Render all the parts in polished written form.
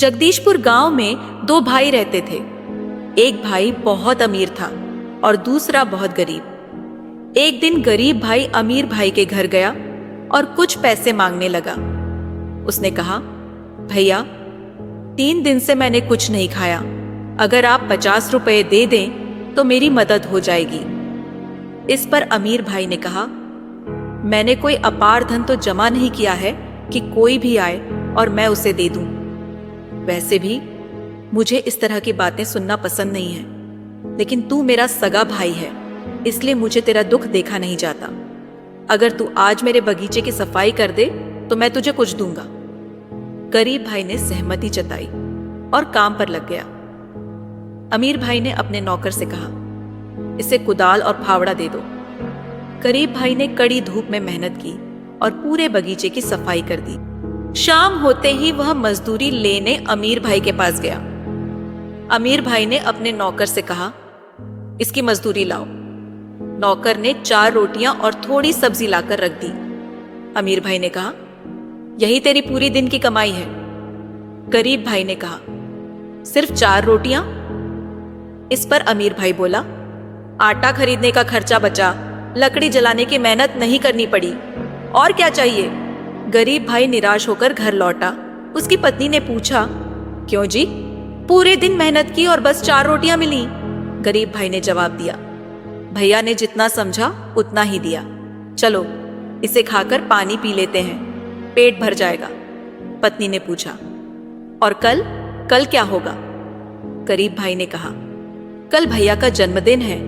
जगदीशपुर गांव में दो भाई रहते थे। एक भाई बहुत अमीर था और दूसरा बहुत गरीब। एक दिन गरीब भाई अमीर भाई के घर गया और कुछ पैसे मांगने लगा। उसने कहा, भैया 3 दिन से मैंने कुछ नहीं खाया, अगर आप 50 रुपए दे दें तो मेरी मदद हो जाएगी। इस पर अमीर भाई ने कहा, मैंने कोई अपार धन तो जमा नहीं किया है कि कोई भी आए और मैं उसे दे दूं। वैसे भी मुझे इस तरह की बातें सुनना पसंद नहीं है, लेकिन तू मेरा सगा भाई है, इसलिए मुझे तेरा दुख देखा नहीं जाता। अगर तू आज मेरे बगीचे की सफाई कर दे तो मैं तुझे कुछ दूंगा। गरीब भाई ने सहमति जताई और काम पर लग गया। अमीर भाई ने अपने नौकर से कहा, इसे कुदाल और फावड़ा दे दो। गरीब भाई ने कड़ी धूप में मेहनत की और पूरे बगीचे की सफाई कर दी। शाम होते ही वह मजदूरी लेने अमीर भाई के पास गया। अमीर भाई ने अपने नौकर से कहा, इसकी मजदूरी लाओ। नौकर ने 4 रोटियां और थोड़ी सब्जी लाकर रख दी। अमीर भाई ने कहा, यही तेरी पूरी दिन की कमाई है। गरीब भाई ने कहा, सिर्फ 4 रोटियां? इस पर अमीर भाई बोला, आटा खरीदने का खर्चा बचा, लकड़ी जलाने की मेहनत नहीं करनी पड़ी, और क्या चाहिए। गरीब भाई निराश होकर घर लौटा। उसकी पत्नी ने पूछा, क्यों जी, पूरे दिन मेहनत की और बस 4 रोटियां मिली। गरीब भाई ने जवाब दिया, भैया ने जितना समझा उतना ही दिया, चलो इसे खाकर पानी पी लेते हैं, पेट भर जाएगा। पत्नी ने पूछा, और कल क्या होगा। गरीब भाई ने कहा, कल भैया का जन्मदिन है,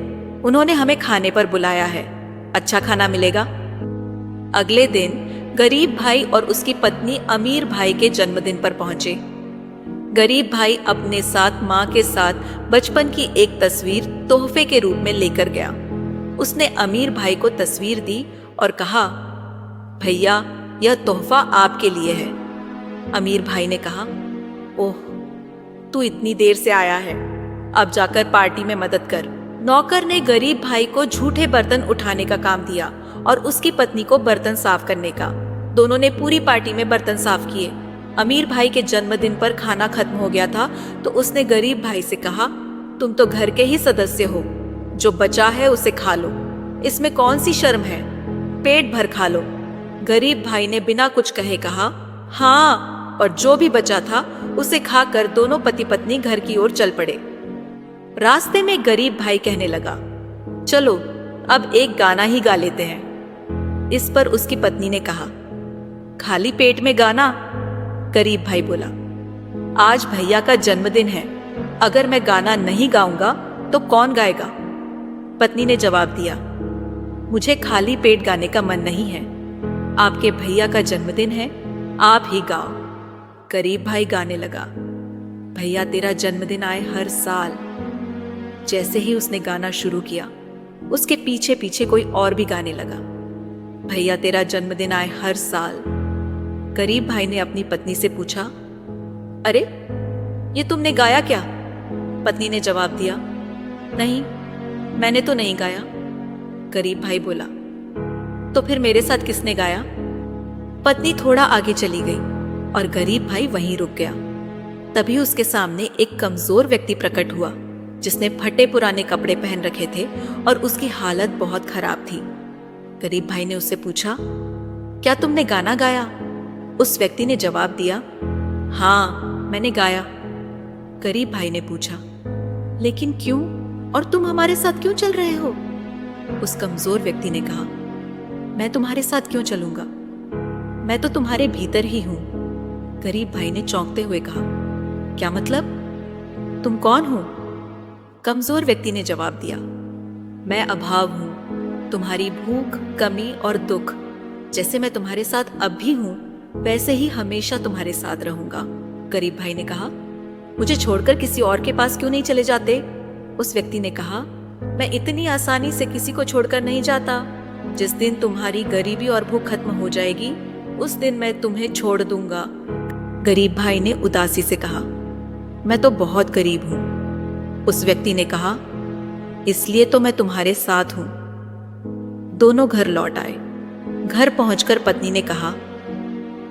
उन्होंने हमें खाने पर बुलाया है, अच्छा खाना मिलेगा। अगले दिन गरीब भाई और उसकी पत्नी अमीर भाई के जन्मदिन पर पहुंचे। गरीब भाई अपने साथ मां के साथ बचपन की एक तस्वीर तोहफे के रूप में लेकर गया। उसने अमीर भाई को तस्वीर दी और कहा, भैया यह तोहफा आपके लिए है। अमीर भाई ने कहा, ओह तू इतनी देर से आया है, अब जाकर पार्टी में मदद कर। नौकर ने गरीब भाई को झूठे बर्तन उठाने का काम दिया और उसकी पत्नी को बर्तन साफ करने का। दोनों ने पूरी पार्टी में बर्तन साफ किए। अमीर भाई के जन्मदिन पर खाना खत्म हो गया था तो उसने गरीब भाई से कहा, तुम तो घर के ही सदस्य हो, जो बचा है उसे खा लो, इसमें कौन सी शर्म है, पेट भर खा लो। गरीब भाई ने बिना कुछ कहे कहा, हाँ, और जो भी बचा था उसे खाकर दोनों पति पत्नी घर की ओर चल पड़े। रास्ते में गरीब भाई कहने लगा, चलो अब एक गाना ही गा लेते हैं। इस पर उसकी पत्नी ने कहा, खाली पेट में गाना? गरीब भाई बोला, आज भैया का जन्मदिन है, अगर मैं गाना नहीं गाऊंगा तो कौन गाएगा। पत्नी ने जवाब दिया, मुझे खाली पेट गाने का मन नहीं है, आपके भैया का जन्मदिन है, आप ही गाओ। गरीब भाई गाने लगा, भैया तेरा जन्मदिन आए हर साल। जैसे ही उसने गाना शुरू किया, उसके पीछे पीछे कोई और भी गाने लगा, भैया तेरा जन्मदिन आए हर साल। गरीब भाई ने अपनी पत्नी से पूछा, अरे ये तुमने गाया क्या? पत्नी ने जवाब दिया, नहीं मैंने तो नहीं गाया। गरीब भाई बोला, तो फिर मेरे साथ किसने गाया? पत्नी थोड़ा आगे चली गई और गरीब भाई वहीं रुक गया। तभी उसके सामने एक कमजोर व्यक्ति प्रकट हुआ, जिसने फटे पुराने कपड़े पहन रखे थे और उसकी हालत बहुत खराब थी। गरीब भाई ने उससे पूछा, क्या तुमने गाना गाया? उस व्यक्ति ने जवाब दिया, हाँ मैंने गाया। गरीब भाई ने पूछा, लेकिन क्यों, और तुम हमारे साथ क्यों चल रहे हो? उस कमजोर व्यक्ति ने कहा, मैं तुम्हारे साथ क्यों चलूंगा, मैं तो तुम्हारे भीतर ही हूं। गरीब भाई ने चौंकते हुए कहा, क्या मतलब, तुम कौन हो? कमजोर व्यक्ति ने जवाब दिया, मैं अभाव हूं, तुम्हारी भूख, कमी और दुख। जैसे मैं तुम्हारे साथ अब भी हूं, वैसे ही हमेशा तुम्हारे साथ रहूंगा। गरीब भाई ने कहा, मुझे छोड़कर किसी और के पास क्यों नहीं चले जाते? उस व्यक्ति ने कहा, मैं इतनी आसानी से किसी को छोड़कर नहीं जाता। जिस दिन तुम्हारी गरीबी और भूख खत्म हो जाएगी, उस दिन मैं तुम्हें छोड़ दूंगा। गरीब भाई ने उदासी से कहा, मैं तो बहुत गरीब हूं। उस व्यक्ति ने कहा, इसलिए तो मैं तुम्हारे साथ हूं। दोनों घर लौट आए। घर पहुंचकर पत्नी ने कहा,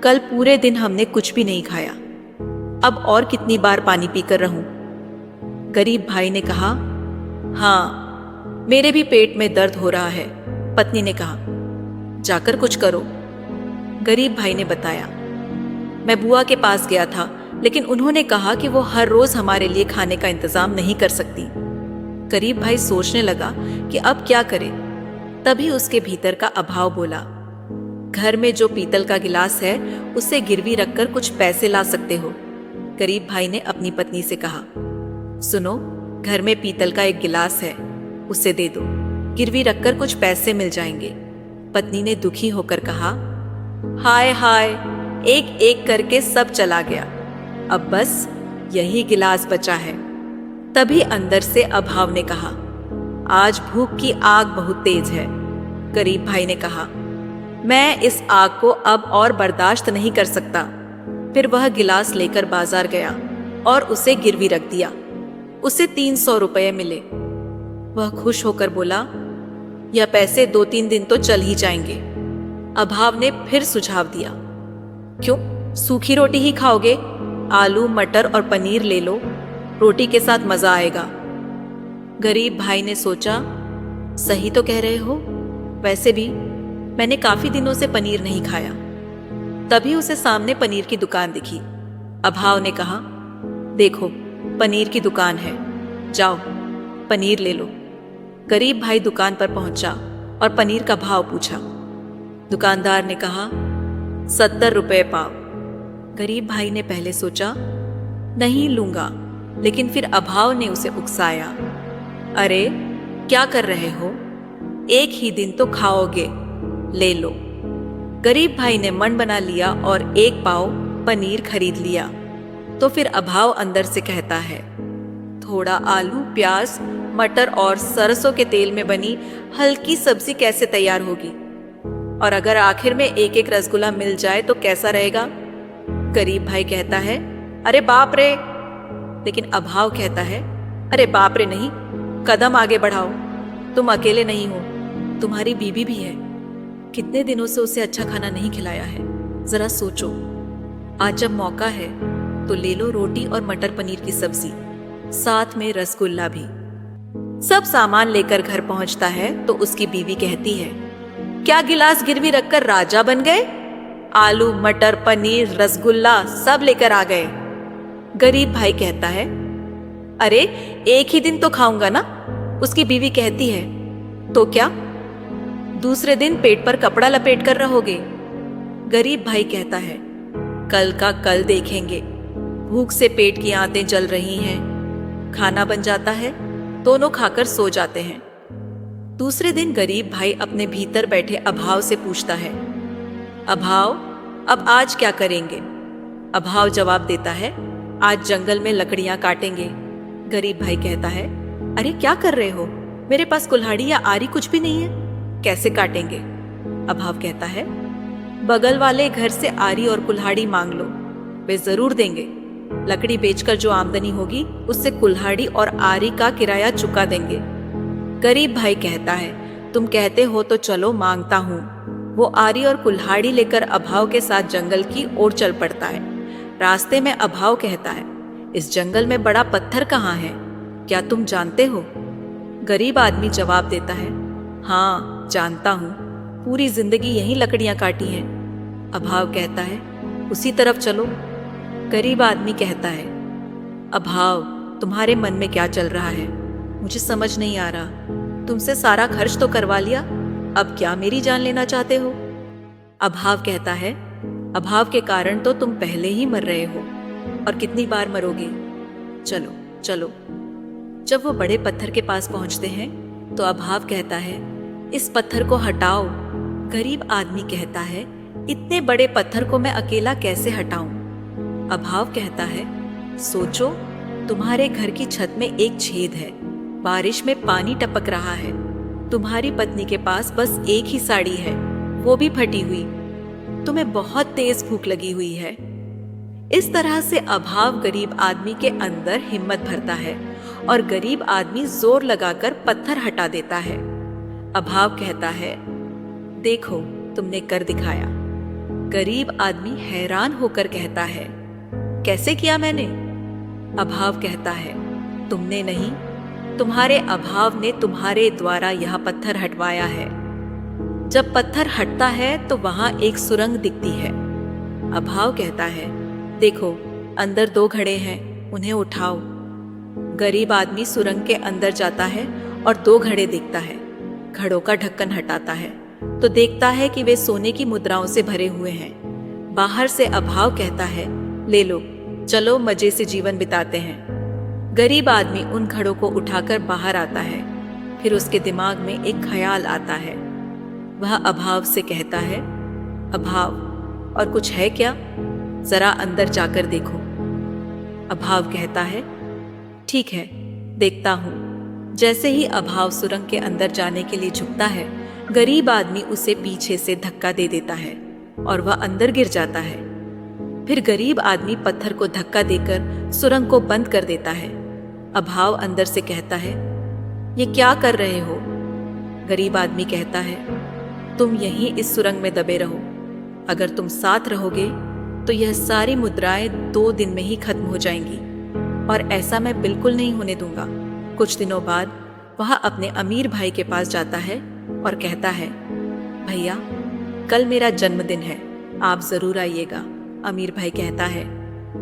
कल पूरे दिन हमने कुछ भी नहीं खाया। अब और कितनी बार पानी पीकर रहूं? गरीब भाई ने कहा, हाँ, मेरे भी पेट में दर्द हो रहा है। पत्नी ने कहा, जाकर कुछ करो। गरीब भाई ने बताया, मैं बुआ के पास गया था, लेकिन उन्होंने कहा कि वो हर रोज हमारे लिए खाने का इंतजाम नहीं कर सकती। गरीब भाई सोचने लगा कि अब क्या करे। तभी उसके भीतर का अभाव बोला, घर में जो पीतल का गिलास है उसे गिरवी रखकर कुछ पैसे ला सकते हो। गरीब भाई ने अपनी पत्नी से कहा, सुनो, घर में पीतल का एक गिलास है, उसे दे दो, गिरवी रखकर कुछ पैसे मिल जाएंगे। पत्नी ने दुखी होकर कहा, हाय हाय, एक एक करके सब चला गया, अब बस यही गिलास बचा है। तभी अंदर से अभाव ने कहा, आज भूख की आग बहुत तेज है। गरीब भाई ने कहा, मैं इस आग को अब और बर्दाश्त नहीं कर सकता। फिर वह गिलास लेकर बाजार गया और उसे गिरवी रख दिया। उसे 300 रुपये मिले। वह खुश होकर बोला, यह पैसे 2-3 दिन तो चल ही जाएंगे। अभाव ने फिर सुझाव दिया, क्यों, सूखी रोटी ही खाओगे? आलू, मटर और पनीर ले लो, रोटी के साथ मजा आएगा। गरीब भाई ने सोचा, सही तो कह रहे हो, वैसे भी मैंने काफी दिनों से पनीर नहीं खाया। तभी उसे सामने पनीर की दुकान दिखी। अभाव ने कहा, देखो, पनीर की दुकान है, जाओ पनीर ले लो। गरीब भाई दुकान पर पहुंचा और पनीर का भाव पूछा। दुकानदार ने कहा, 70 रुपये पाव। गरीब भाई ने पहले सोचा, नहीं लूंगा, लेकिन फिर अभाव ने उसे उकसाया, अरे क्या कर रहे हो, एक ही दिन तो खाओगे, ले लो। गरीब भाई ने मन बना लिया और 1 पाव पनीर खरीद लिया। तो फिर अभाव अंदर से कहता है, थोड़ा आलू, प्याज, मटर और सरसों के तेल में बनी हल्की सब्जी कैसे तैयार होगी? और अगर आखिर में एक एक रसगुल्ला मिल जाए तो कैसा रहेगा? गरीब भाई कहता है, अरे बाप रे। लेकिन अभाव कहता है, अरे बाप रे नहीं, कदम आगे बढ़ाओ, तुम अकेले नहीं हो, तुम्हारी बीबी भी है। कितने दिनों से उसे अच्छा खाना नहीं खिलाया है, जरा सोचो। आज जब मौका है तो ले लो रोटी और मटर पनीर की सब्जी, साथ में रसगुल्ला भी। सब सामान लेकर घर पहुंचता है तो उसकी बीवी कहती है, क्या गिलास गिरवी रखकर राजा बन गए? आलू, मटर, पनीर, रसगुल्ला सब लेकर आ गए। गरीब भाई कहता है, अरे एक ही दिन तो खाऊंगा ना। उसकी बीवी कहती है, तो क्या दूसरे दिन पेट पर कपड़ा लपेट कर रहोगे? गरीब भाई कहता है, कल का कल देखेंगे, भूख से पेट की आंतें जल रही हैं। खाना बन जाता है, दोनों खाकर सो जाते हैं। दूसरे दिन गरीब भाई अपने भीतर बैठे अभाव से पूछता है, अभाव, अब आज क्या करेंगे? अभाव जवाब देता है, आज जंगल में लकड़ियां काटेंगे। गरीब भाई कहता है, अरे क्या कर रहे हो, मेरे पास कुल्हाड़ी या आरी कुछ भी नहीं है, कैसे काटेंगे? अभाव कहता है, बगल वाले घर से आरी और कुल्हाड़ी मांग लो, वे जरूर देंगे। लकड़ी बेचकर जो आमदनी होगी उससे कुल्हाड़ी और आरी का किराया चुका देंगे। गरीब भाई कहता है, तुम कहते हो तो चलो, मांगता हूं। वो आरी और कुल्हाड़ी लेकर अभाव के साथ जंगल की ओर चल पड़ता है। रास्ते में अभाव कहता है, इस जंगल में बड़ा पत्थर कहाँ है, क्या तुम जानते हो? गरीब आदमी जवाब देता है, हाँ जानता हूं, पूरी जिंदगी यही लकड़ियां काटी हैं। अभाव कहता है, उसी तरफ चलो। गरीब आदमी कहता है, अभाव, तुम्हारे मन में क्या चल रहा है, मुझे समझ नहीं आ रहा। तुमसे सारा खर्च तो करवा लिया, अब क्या मेरी जान लेना चाहते हो? अभाव कहता है, अभाव के कारण तो तुम पहले ही मर रहे हो, और कितनी बार मरोगे, चलो चलो। जब वो बड़े पत्थर के पास पहुंचते हैं तो अभाव कहता है, इस पत्थर को हटाओ। गरीब आदमी कहता है, इतने बड़े पत्थर को मैं अकेला कैसे हटाऊं? अभाव कहता है, सोचो, तुम्हारे घर की छत में एक छेद है, बारिश में पानी टपक रहा है, तुम्हारी पत्नी के पास बस एक ही साड़ी है, वो भी फटी हुई, तुम्हें बहुत तेज भूख लगी हुई है। इस तरह से अभाव गरीब आदमी के अंदर हिम्मत भरता है और गरीब आदमी जोर लगाकर पत्थर हटा देता है। अभाव कहता है, देखो तुमने कर दिखाया। गरीब आदमी हैरान होकर कहता है, कैसे किया मैंने? अभाव कहता है, तुमने नहीं, तुम्हारे अभाव ने तुम्हारे द्वारा यह पत्थर हटवाया है। जब पत्थर हटता है तो वहां एक सुरंग दिखती है। अभाव कहता है, देखो अंदर 2 घड़े हैं, उन्हें उठाओ। गरीब आदमी सुरंग के अंदर जाता है और 2 घड़े देखता है। घड़ों का ढक्कन हटाता है तो देखता है कि वे सोने की मुद्राओं से भरे हुए हैं। बाहर से अभाव कहता है, ले लो, चलो मजे से जीवन बिताते हैं। गरीब आदमी उन घड़ों को उठाकर बाहर आता है। फिर उसके दिमाग में एक ख्याल आता है। वह अभाव से कहता है, अभाव, और कुछ है क्या? जरा अंदर जाकर देखो। अभाव कहता है, ठीक है, देखता हूं। जैसे ही अभाव सुरंग के अंदर जाने के लिए झुकता है, गरीब आदमी उसे पीछे से धक्का दे देता है और वह अंदर गिर जाता है। फिर गरीब आदमी पत्थर को धक्का देकर सुरंग को बंद कर देता है। अभाव अंदर से कहता है, ये क्या कर रहे हो? गरीब आदमी कहता है, तुम यहीं इस सुरंग में दबे रहो। अगर तुम साथ रहोगे तो यह सारी मुद्राएं 2 दिन में ही खत्म हो जाएंगी, और ऐसा मैं बिल्कुल नहीं होने दूंगा। कुछ दिनों बाद वह अपने अमीर भाई के पास जाता है और कहता है, भैया, कल मेरा जन्मदिन है, आप जरूर आइएगा। अमीर भाई कहता है,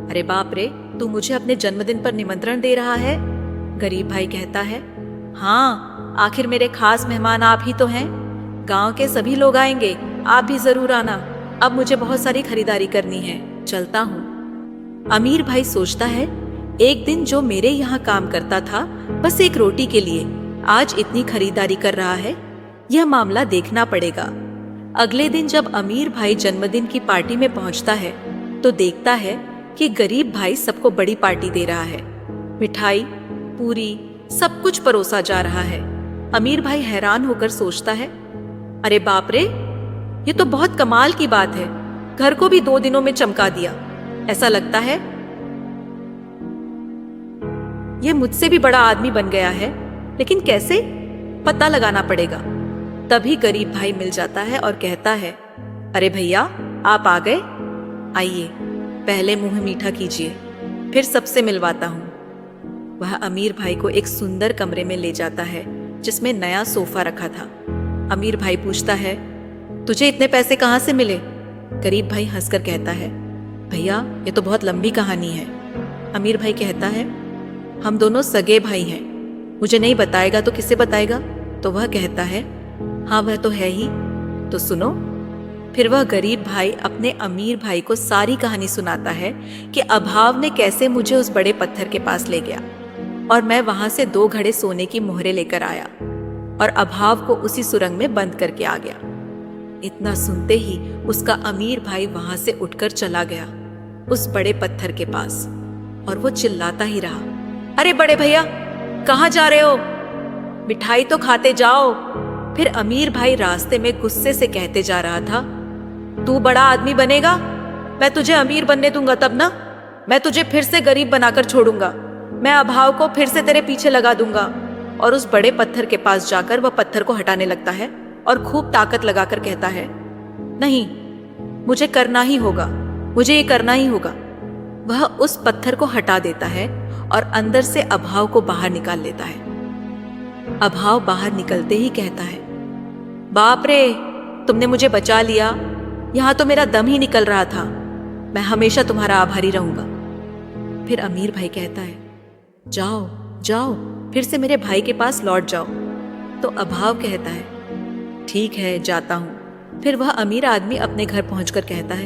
अरे बाप रे, तू मुझे अपने जन्मदिन पर निमंत्रण दे रहा है? गरीब भाई कहता है, हाँ, आखिर मेरे खास मेहमान आप ही तो हैं। गांव के सभी लोग आएंगे, आप भी जरूर आना। अब मुझे बहुत सारी खरीदारी करनी है, चलता हूँ। अमीर भाई सोचता है, एक दिन जो मेरे यहाँ काम करता था बस एक रोटी के लिए, आज इतनी खरीदारी कर रहा है। यह मामला देखना पड़ेगा। अगले दिन जब अमीर भाई जन्मदिन की पार्टी में पहुंचता है तो देखता है कि गरीब भाई सबको बड़ी पार्टी दे रहा है। मिठाई, पूरी, सब कुछ परोसा जा रहा है। अमीर भाई हैरान होकर सोचता है, अरे बाप रे, ये तो बहुत कमाल की बात है। घर को भी 2 दिनों में चमका दिया। ऐसा लगता है ये मुझसे भी बड़ा आदमी बन गया है, लेकिन कैसे? पता लगाना पड़ेगा। तभी गरीब भाई मिल जाता है और कहता है, अरे भैया, आप आ गए? आइए, पहले मुंह मीठा कीजिए, फिर सबसे मिलवाता हूं। वह अमीर भाई को एक सुंदर कमरे में ले जाता है जिसमें नया सोफा रखा था। अमीर भाई पूछता है, तुझे इतने पैसे कहां से मिले? गरीब भाई हंसकर कहता है, भैया, ये तो बहुत लंबी कहानी है। अमीर भाई कहता है, हम दोनों सगे भाई हैं, मुझे नहीं बताएगा तो किसे बताएगा? तो वह कहता है, हाँ वह तो है ही, तो सुनो। फिर वह गरीब भाई अपने अमीर भाई को सारी कहानी सुनाता है कि अभाव ने कैसे मुझे उस बड़े पत्थर के पास ले गया और मैं वहां से 2 घड़े सोने की मोहरें लेकर आया और अभाव को उसी सुरंग में बंद करके आ गया। इतना सुनते ही उसका अमीर भाई वहां से उठकर चला गया उस बड़े पत्थर के पास, और वो चिल्लाता ही रहा, अरे बड़े भैया, कहाँ जा रहे हो? मिठाई तो खाते जाओ। फिर अमीर भाई रास्ते में गुस्से से कहते जा रहा था, तू बड़ा आदमी बनेगा, मैं तुझे अमीर बनने दूंगा तब ना। मैं तुझे फिर से गरीब बनाकर छोड़ूंगा। मैं अभाव को फिर से तेरे पीछे लगा दूंगा। और उस बड़े पत्थर के पास जाकर वह पत्थर को हटाने लगता है और खूब ताकत लगाकर कहता है, नहीं, मुझे करना ही होगा, मुझे ये करना ही होगा। वह उस पत्थर को हटा देता है और अंदर से अभाव को बाहर निकाल लेता है। अभाव बाहर निकलते ही कहता है, बाप रे, तुमने मुझे बचा लिया, यहां तो मेरा दम ही निकल रहा था। मैं हमेशा तुम्हारा आभारी रहूंगा। फिर अमीर भाई कहता है, जाओ जाओ, फिर से मेरे भाई के पास लौट जाओ। तो अभाव कहता है, ठीक है, जाता हूं। फिर वह अमीर आदमी अपने घर पहुंचकर कहता है,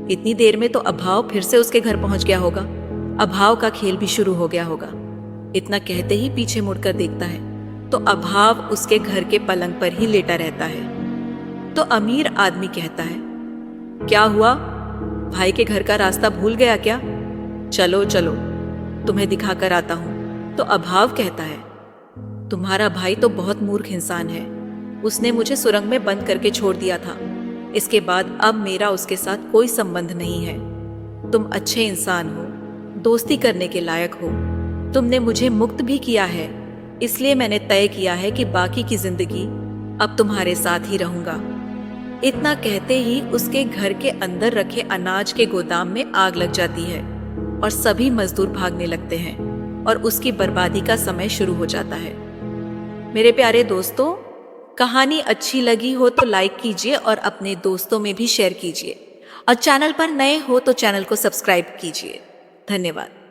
इतनी देर में तो अभाव फिर से उसके घर पहुंच गया होगा, अभाव का खेल भी शुरू हो गया होगा। इतना कहते ही पीछे मुड़कर देखता है तो अभाव उसके घर के पलंग पर ही लेटा रहता है। तो अमीर आदमी कहता है, क्या हुआ, भाई के घर का रास्ता भूल गया क्या? चलो चलो, तुम्हें दिखाकर आता हूं। तो अभाव कहता है, तुम्हारा भाई तो बहुत मूर्ख इंसान है, उसने मुझे सुरंग में बंद करके छोड़ दिया था। इसके बाद अब मेरा उसके साथ कोई संबंध नहीं है। तुम अच्छे इंसान हो, दोस्ती करने के लायक हो, तुमने मुझे मुक्त भी किया है, इसलिए मैंने तय किया है कि बाकी की जिंदगी अब तुम्हारे साथ ही रहूंगा। इतना कहते ही उसके घर के अंदर रखे अनाज के गोदाम में आग लग जाती है और सभी मजदूर भागने लगते हैं और उसकी बर्बादी का समय शुरू हो जाता है। मेरे प्यारे दोस्तों, कहानी अच्छी लगी हो तो लाइक कीजिए और अपने दोस्तों में भी शेयर कीजिए, और चैनल पर नए हो तो चैनल को सब्सक्राइब कीजिए। धन्यवाद।